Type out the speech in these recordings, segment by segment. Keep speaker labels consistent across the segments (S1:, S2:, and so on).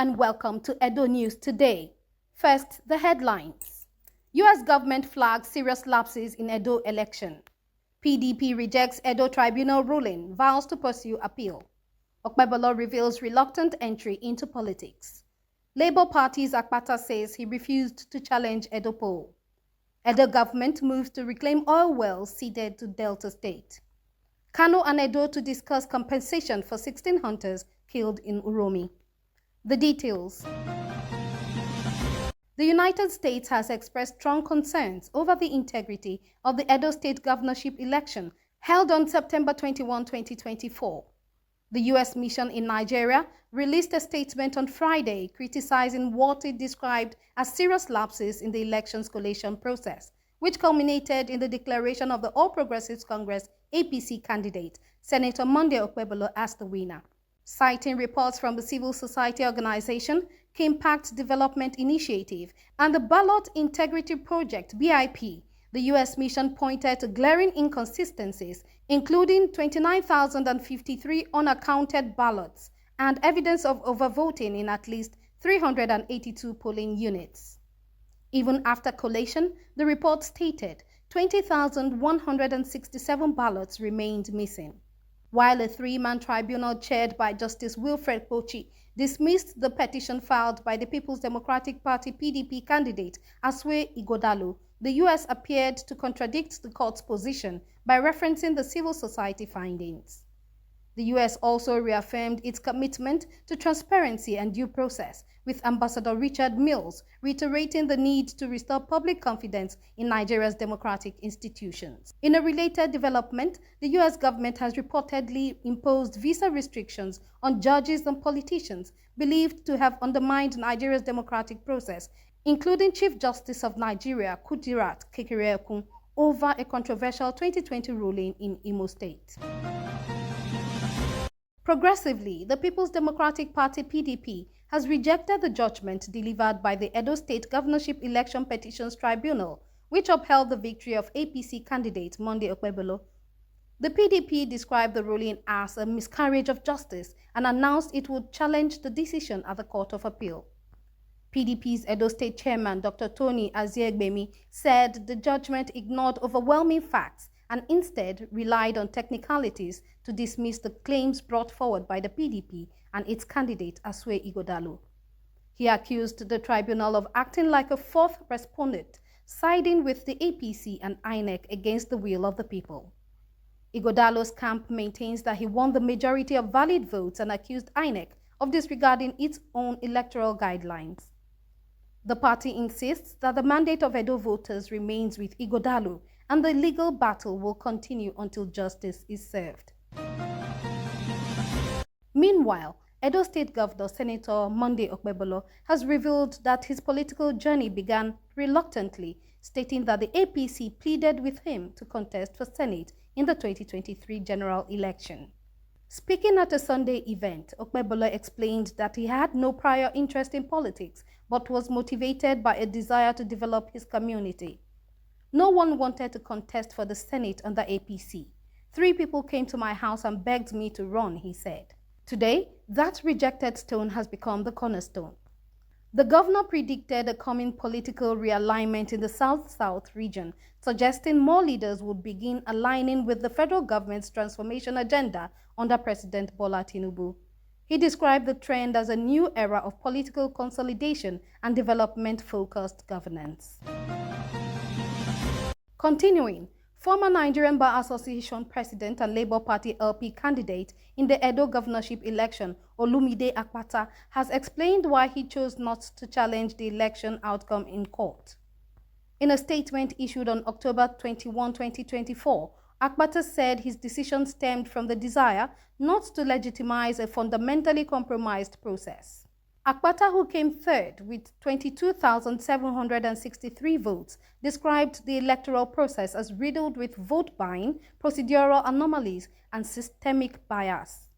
S1: and welcome to Edo News Today. First, the headlines. U.S. government flags serious lapses in Edo election. PDP rejects Edo tribunal ruling, vows to pursue appeal. Okpebholo reveals reluctant entry into politics. Labour Party's Akpata says he refused to challenge Edo poll. Edo government moves to reclaim oil wells ceded to Delta State. Kano and Edo to discuss compensation for 16 hunters killed in Uromi. The details. The United States has expressed strong concerns over the integrity of the Edo State governorship election held on September 21, 2024. The U.S. mission in Nigeria released a statement on Friday criticizing what it described as serious lapses in the elections collation process, which culminated in the declaration of the All Progressives Congress APC candidate, Senator Monday Okpebholo, as the winner. Citing reports from the civil society organization, Kimpact Development Initiative, and the Ballot Integrity Project, BIP, the U.S. mission pointed to glaring inconsistencies, including 29,053 unaccounted ballots and evidence of overvoting in at least 382 polling units. Even after collation, the report stated 20,167 ballots remained missing. While a three-man tribunal chaired by Justice Wilfred Pochi dismissed the petition filed by the People's Democratic Party PDP candidate Asue Ighodalo, the U.S. appeared to contradict the court's position by referencing the civil society findings. The U.S. also reaffirmed its commitment to transparency and due process, with Ambassador Richard Mills reiterating the need to restore public confidence in Nigeria's democratic institutions. In a related development, the U.S. government has reportedly imposed visa restrictions on judges and politicians believed to have undermined Nigeria's democratic process, including Chief Justice of Nigeria Kudirat Kekereekun, over a controversial 2020 ruling in Imo State. Progressively, the People's Democratic Party PDP has rejected the judgment delivered by the Edo State Governorship Election Petitions Tribunal, which upheld the victory of APC candidate Monday Okpebholo. The PDP described the ruling as a miscarriage of justice and announced it would challenge the decision at the Court of Appeal. PDP's Edo State Chairman Dr. Tony Aziegbemi said the judgment ignored overwhelming facts and instead relied on technicalities to dismiss the claims brought forward by the PDP and its candidate Asue Ighodalo. He accused the tribunal of acting like a fourth respondent, siding with the APC and INEC against the will of the people. Ighodalo's camp maintains that he won the majority of valid votes and accused INEC of disregarding its own electoral guidelines. The party insists that the mandate of Edo voters remains with Ighodalo, and the legal battle will continue until justice is served. Meanwhile, Edo State Governor Senator Monday Okpebholo has revealed that his political journey began reluctantly, stating that the APC pleaded with him to contest for Senate in the 2023 general election. Speaking at a Sunday event, Okpebholo explained that he had no prior interest in politics, but was motivated by a desire to develop his community. No one wanted to contest for the Senate under APC. 3 people came to my house and begged me to run, he said. Today, that rejected stone has become the cornerstone. The governor predicted a coming political realignment in the South-South region, suggesting more leaders would begin aligning with the federal government's transformation agenda under President Bola Tinubu. He described the trend as a new era of political consolidation and development-focused governance. Continuing, former Nigerian Bar Association President and Labour Party LP candidate in the Edo governorship election, Olumide Akpata, has explained why he chose not to challenge the election outcome in court. In a statement issued on October 21, 2024, Akpata said his decision stemmed from the desire not to legitimize a fundamentally compromised process. Akpata, who came third with 22,763 votes, described the electoral process as riddled with vote buying, procedural anomalies, and systemic bias.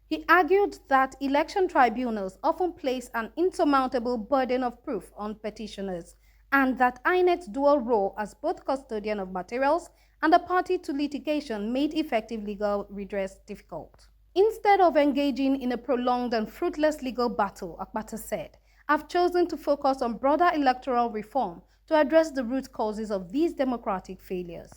S1: He argued that election tribunals often place an insurmountable burden of proof on petitioners, and that INEC's dual role as both custodian of materials and a party to litigation made effective legal redress difficult. Instead of engaging in a prolonged and fruitless legal battle, Akpata said, I've chosen to focus on broader electoral reform to address the root causes of these democratic failures.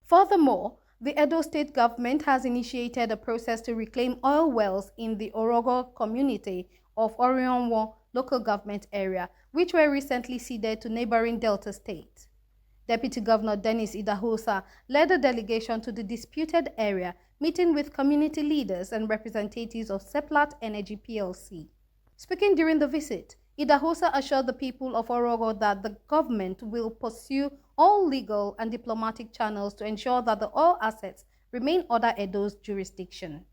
S1: Furthermore, the Edo State government has initiated a process to reclaim oil wells in the Orogo community of Orionwo local government area, which were recently ceded to neighboring Delta State. Deputy Governor Dennis Idahosa led a delegation to the disputed area, meeting with community leaders and representatives of Seplat Energy PLC. Speaking during the visit, Idahosa assured the people of Orogo that the government will pursue all legal and diplomatic channels to ensure that the oil assets remain under Edo's jurisdiction.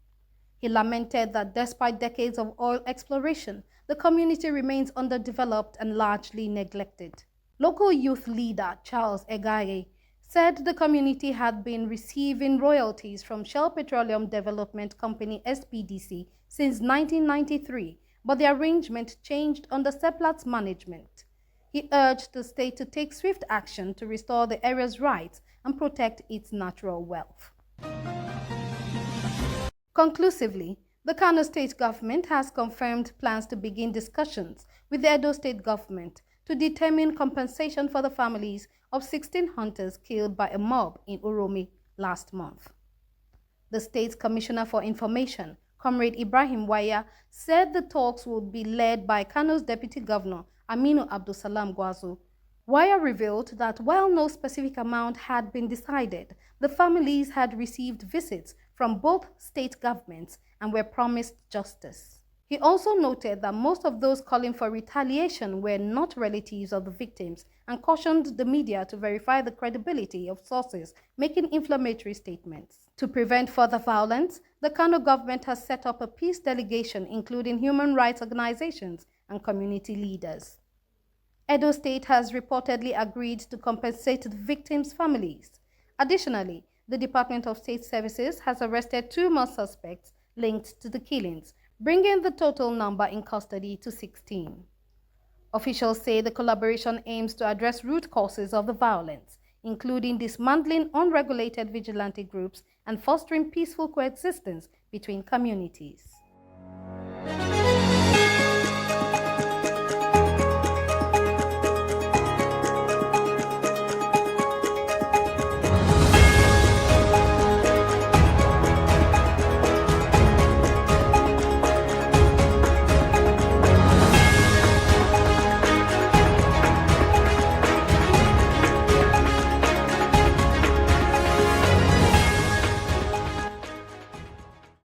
S1: He lamented that despite decades of oil exploration, the community remains underdeveloped and largely neglected. Local youth leader Charles Egaye said the community had been receiving royalties from Shell Petroleum Development Company SPDC since 1993, but the arrangement changed under Seplat's management. He urged the state to take swift action to restore the area's rights and protect its natural wealth. Conclusively, the Kano State government has confirmed plans to begin discussions with the Edo State government to determine compensation for the families of 16 hunters killed by a mob in Uromi last month. The state's Commissioner for Information, Comrade Ibrahim Waya, said the talks would be led by Kano's Deputy Governor, Aminu Abdulsalam Gwazo. Waya revealed that while no specific amount had been decided, the families had received visits from both state governments and were promised justice. He also noted that most of those calling for retaliation were not relatives of the victims and cautioned the media to verify the credibility of sources making inflammatory statements. To prevent further violence, the Kano government has set up a peace delegation including human rights organizations and community leaders. Edo State has reportedly agreed to compensate the victims' families. Additionally, the Department of State Services has arrested 2 more suspects linked to the killings, bringing the total number in custody to 16. Officials say the collaboration aims to address root causes of the violence, including dismantling unregulated vigilante groups and fostering peaceful coexistence between communities.